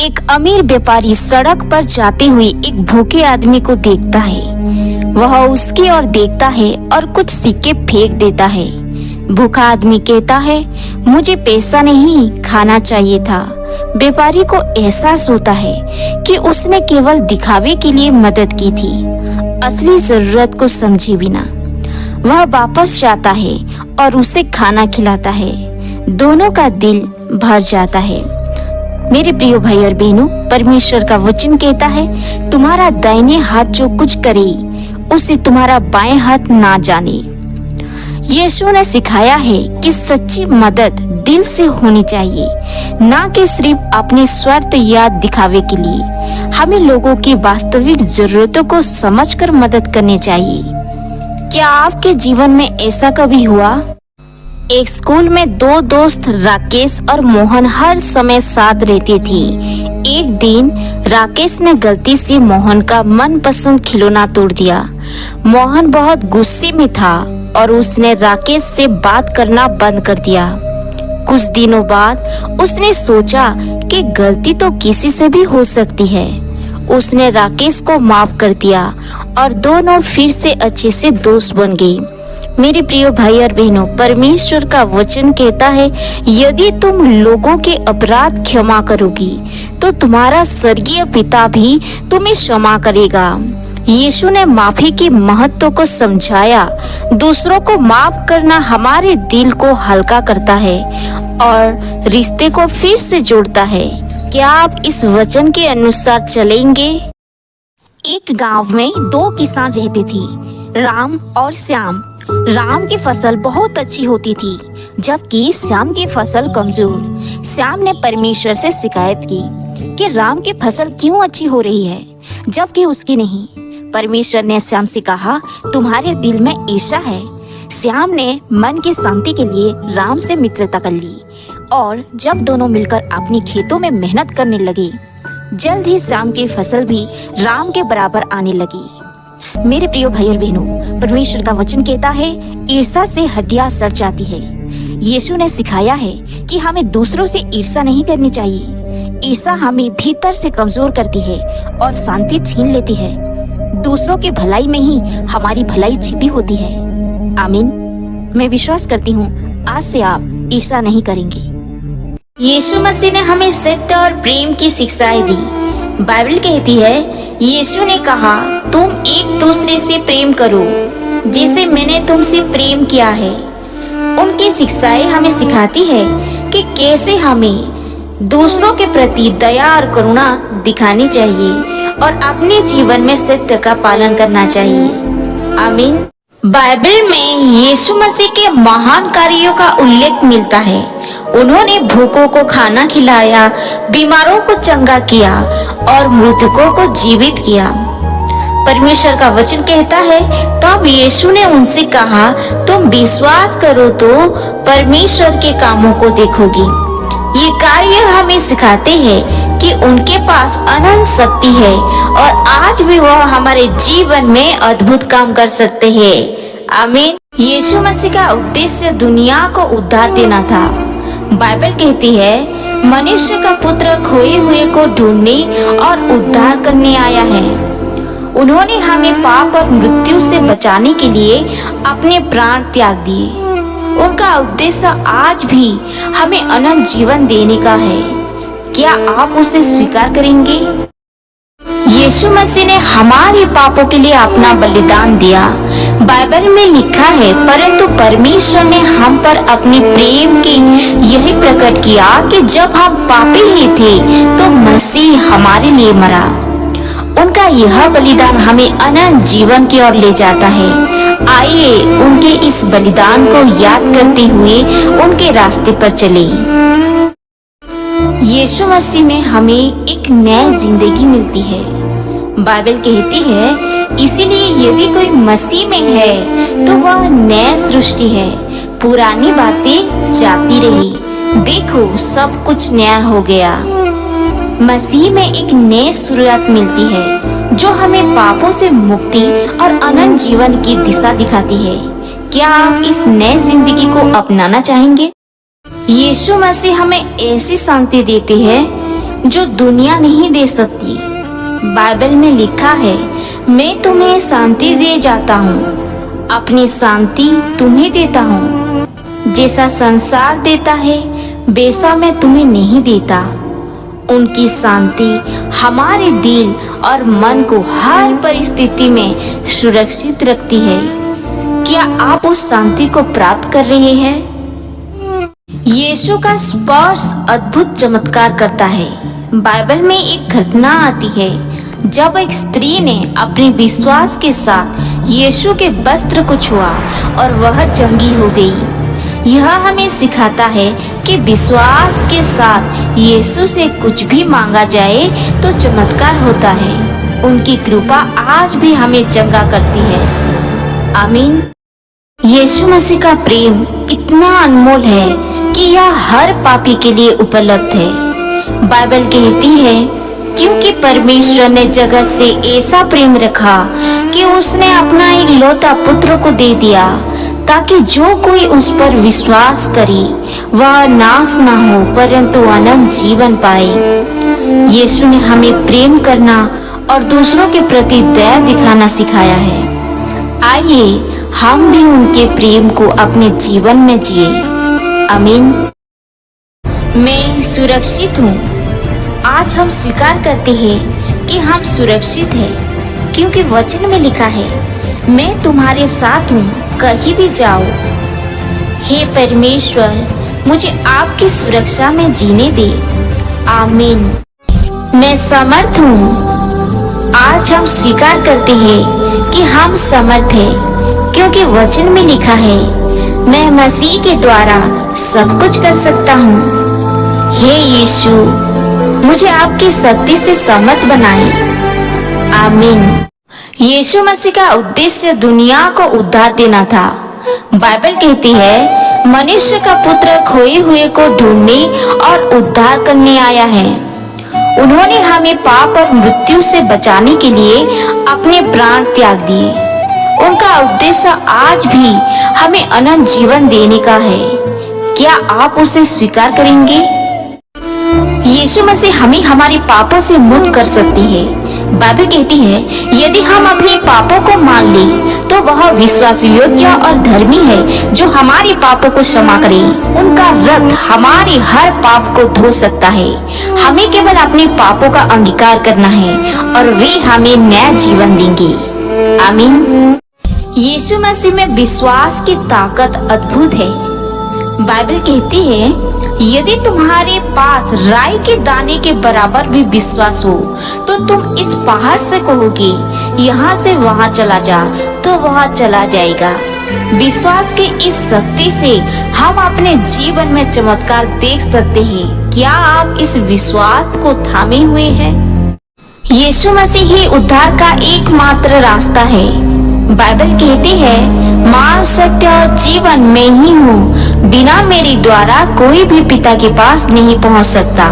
एक अमीर व्यापारी सड़क पर जाते हुए एक भूखे आदमी को देखता है। वह उसकी ओर देखता है और कुछ सिक्के फेंक देता है। भूखा आदमी कहता है, मुझे पैसा नहीं, खाना चाहिए था। व्यापारी को एहसास होता है कि उसने केवल दिखावे के लिए मदद की थी, असली जरूरत को समझे बिना। वह वापस जाता है और उसे खाना खिलाता है। दोनों का दिल भर जाता है। मेरे प्रिय भाई और बहनों, परमेश्वर का वचन कहता है, तुम्हारा दाहिने हाथ जो कुछ करे उसे तुम्हारा बाएं हाथ ना जाने। यीशु ने सिखाया है कि सच्ची मदद दिल से होनी चाहिए, ना कि सिर्फ अपने स्वार्थ या दिखावे के लिए। हमें लोगों की वास्तविक जरूरतों को समझकर मदद करनी चाहिए। क्या आपके जीवन में ऐसा कभी हुआ? एक स्कूल में दो दोस्त राकेश और मोहन हर समय साथ रहते थे। एक दिन राकेश ने गलती से मोहन का मनपसंद खिलौना तोड़ दिया। मोहन बहुत गुस्से में था और उसने राकेश से बात करना बंद कर दिया। कुछ दिनों बाद उसने सोचा कि गलती तो किसी से भी हो सकती है। उसने राकेश को माफ कर दिया और दोनों फिर से अच्छे से दोस्त बन गए। मेरे प्रिय भाई और बहनों, परमेश्वर का वचन कहता है, यदि तुम लोगों के अपराध क्षमा करोगी तो तुम्हारा स्वर्गीय पिता भी तुम्हें क्षमा करेगा। यीशु ने माफी के महत्व को समझाया। दूसरों को माफ करना हमारे दिल को हल्का करता है और रिश्ते को फिर से जोड़ता है। क्या आप इस वचन के अनुसार चलेंगे? एक गांव में दो किसान रहते थे, राम और श्याम। राम की फसल बहुत अच्छी होती थी, जबकि श्याम की फसल कमजोर। श्याम ने परमेश्वर से शिकायत की कि राम की फसल क्यों अच्छी हो रही है, जबकि उसकी नहीं। परमेश्वर ने श्याम से कहा, तुम्हारे दिल में ईर्ष्या है। श्याम ने मन की शांति के लिए राम से मित्रता कर ली और जब दोनों मिलकर अपनी खेतों में मेहनत करने लगे, जल्द ही श्याम की फसल भी राम के बराबर आने लगी। मेरे प्रिय भाई और बहनों, परमेश्वर का वचन कहता है, ईर्ष्या से हड्डियां सड़ जाती है। यीशु ने सिखाया है कि हमें दूसरों से ईर्ष्या नहीं करनी चाहिए। ईर्ष्या हमें भीतर से कमजोर करती है और शांति छीन लेती है। दूसरों की भलाई में ही हमारी भलाई छिपी होती है। आमीन। मैं विश्वास करती हूँ आज से आप ईर्ष्या नहीं करेंगे। यीशु मसीह ने हमें सत्य और प्रेम की शिक्षाएं दी। बाइबल कहती है, यीशु ने कहा, तुम एक दूसरे से प्रेम करो जैसे मैंने तुमसे प्रेम किया है। उनकी शिक्षाएं हमें सिखाती है कि कैसे हमें दूसरों के प्रति दया और करुणा दिखानी चाहिए और अपने जीवन में सत्य का पालन करना चाहिए। आमीन। बाइबल में यीशु मसीह के महान कार्यों का उल्लेख मिलता है। उन्होंने भूखों को खाना खिलाया, बीमारों को चंगा किया और मृतकों को जीवित किया। परमेश्वर का वचन कहता है, तब यीशु ने उनसे कहा, तुम विश्वास करो तो परमेश्वर के कामों को देखोगी। ये कार्य हमें सिखाते हैं कि उनके पास अनंत शक्ति है और आज भी वह हमारे जीवन में अद्भुत काम कर सकते हैं। आमीन। यीशु मसीह का उद्देश्य दुनिया को उद्धार देना था। बाइबल कहती है, मनुष्य का पुत्र खोए हुए को ढूंढने और उद्धार करने आया है। उन्होंने हमें पाप और मृत्यु से बचाने के लिए अपने प्राण त्याग दिए। उनका उद्देश्य आज भी हमें अनंत जीवन देने का है। क्या आप उसे स्वीकार करेंगे? यीशु मसीह ने हमारे पापों के लिए अपना बलिदान दिया। बाइबल में लिखा है, परंतु परमेश्वर ने हम पर अपने प्रेम के यही प्रकट किया कि जब हम पापी ही थे तो मसीह हमारे लिए मरा। उनका यह बलिदान हमें अनंत जीवन की ओर ले जाता है। आइए उनके इस बलिदान को याद करते हुए उनके रास्ते पर चले। यीशु मसीह में हमें एक नई जिंदगी मिलती है। बाइबल कहती है, इसीलिए यदि कोई मसीह में है तो वह नई सृष्टि है। पुरानी बातें जाती रही, देखो सब कुछ नया हो गया। मसीह में एक नई शुरुआत मिलती है जो हमें पापों से मुक्ति और अनंत जीवन की दिशा दिखाती है। क्या आप इस नई जिंदगी को अपनाना चाहेंगे? यीशु मसीह हमें ऐसी शांति देते हैं जो दुनिया नहीं दे सकती। बाइबल में लिखा है, मैं तुम्हें शांति दे जाता हूँ, अपनी शांति तुम्हें देता हूँ। जैसा संसार देता है वैसा मैं तुम्हें नहीं देता। उनकी शांति हमारे दिल और मन को हर परिस्थिति में सुरक्षित रखती है। क्या आप उस शांति को प्राप्त कर रहे हैं? यीशु का स्पर्श अद्भुत चमत्कार करता है। बाइबल में एक घटना आती है जब एक स्त्री ने अपने विश्वास के साथ यीशु के वस्त्र को छुआ और वह चंगी हो गई। यह हमें सिखाता है कि विश्वास के साथ यीशु से कुछ भी मांगा जाए तो चमत्कार होता है। उनकी कृपा आज भी हमें चंगा करती है। आमीन। यीशु मसीह का प्रेम इतना अनमोल है कि यह हर पापी के लिए उपलब्ध है। बाइबल कहती है, क्योंकि परमेश्वर ने जगत से ऐसा प्रेम रखा कि उसने अपना एक लौता पुत्र को दे दिया, ताकि जो कोई उस पर विश्वास करे वह नाश ना हो परंतु अनंत जीवन पाए। यीशु ने हमें प्रेम करना और दूसरों के प्रति दया दिखाना सिखाया है। आइए हम भी उनके प्रेम को अपने जीवन में जिए। आमीन। मैं सुरक्षित हूँ। आज हम स्वीकार करते हैं कि हम सुरक्षित हैं, क्योंकि वचन में लिखा है, मैं तुम्हारे साथ हूँ, कहीं भी जाओ। हे परमेश्वर, मुझे आपकी सुरक्षा में जीने दे। आमीन। मैं समर्थ हूँ। आज हम स्वीकार करते हैं कि हम समर्थ हैं, क्योंकि वचन में लिखा है, मैं मसीह के द्वारा सब कुछ कर सकता हूँ। हे यीशु, मुझे आपकी शक्ति से समर्थ बनाए। आमीन। यीशु मसीह का उद्देश्य दुनिया को उद्धार देना था। बाइबल कहती है, मनुष्य का पुत्र खोए हुए को ढूंढने और उद्धार करने आया है। उन्होंने हमें पाप और मृत्यु से बचाने के लिए अपने प्राण त्याग दिए। उनका उद्देश्य आज भी हमें अनंत जीवन देने का है। क्या आप उसे स्वीकार करेंगे? यीशु मसीह हमें हमारे पापों से मुक्त कर सकती है। बाइबल कहती है, यदि हम अपने पापों को मान लें तो वह विश्वास योग्य और धर्मी है, जो हमारे पापों को क्षमा करे। उनका रक्त हमारे हर पाप को धो सकता है। हमें केवल अपने पापों का अंगीकार करना है और वे हमें नया जीवन देंगे। आमीन। यीशु मसीह में विश्वास की ताकत अद्भुत है। बाइबल कहती है, यदि तुम्हारे पास राई के दाने के बराबर भी विश्वास हो तो तुम इस पहाड़ से कहोगे, यहाँ से वहाँ चला जा, तो वह चला जाएगा। विश्वास की इस शक्ति से हम अपने जीवन में चमत्कार देख सकते हैं। क्या आप इस विश्वास को थामे हुए हैं? यीशु मसीह ही उद्धार का एकमात्र रास्ता है। बाइबल कहती है, मार्ग, सत्य और जीवन मैं ही हूँ, बिना मेरे द्वारा कोई भी पिता के पास नहीं पहुँच सकता।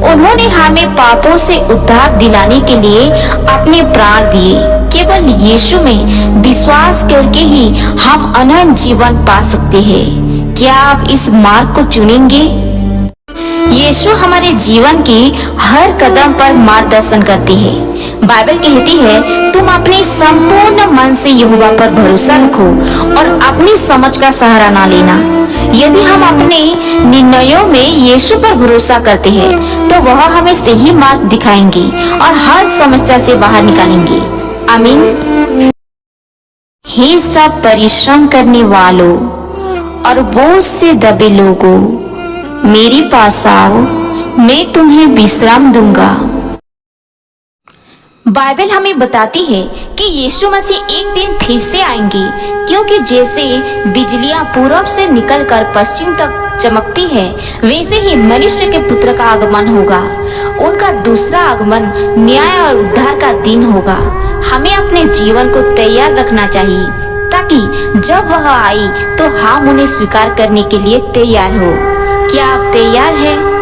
उन्होंने हमें पापों से उद्धार दिलाने के लिए अपने प्राण दिए। केवल यीशु में विश्वास करके ही हम अनंत जीवन पा सकते हैं। क्या आप इस मार्ग को चुनेंगे? यीशु हमारे जीवन के हर कदम पर मार्गदर्शन करती है। बाइबल कहती है, तुम अपने संपूर्ण मन से यहोवा पर भरोसा रखो और अपनी समझ का सहारा ना लेना। यदि हम अपने निर्णयों में यीशु पर भरोसा करते हैं तो वह हमें सही मार्ग दिखाएंगे और हर समस्या से बाहर निकालेंगे। आमीन। हे सब परिश्रम करने वालों और बोझ से दबे लोगों, मेरे पास आओ, मैं तुम्हें विश्राम दूंगा। बाइबल हमें बताती है कि यीशु मसीह एक दिन फिर से आएंगे, क्योंकि जैसे बिजलियां पूरब से निकलकर पश्चिम तक चमकती है, वैसे ही मनुष्य के पुत्र का आगमन होगा। उनका दूसरा आगमन न्याय और उद्धार का दिन होगा। हमें अपने जीवन को तैयार रखना चाहिए, ताकि जब वह आई तो हम उन्हें स्वीकार करने के लिए तैयार हो। क्या आप तैयार हैं?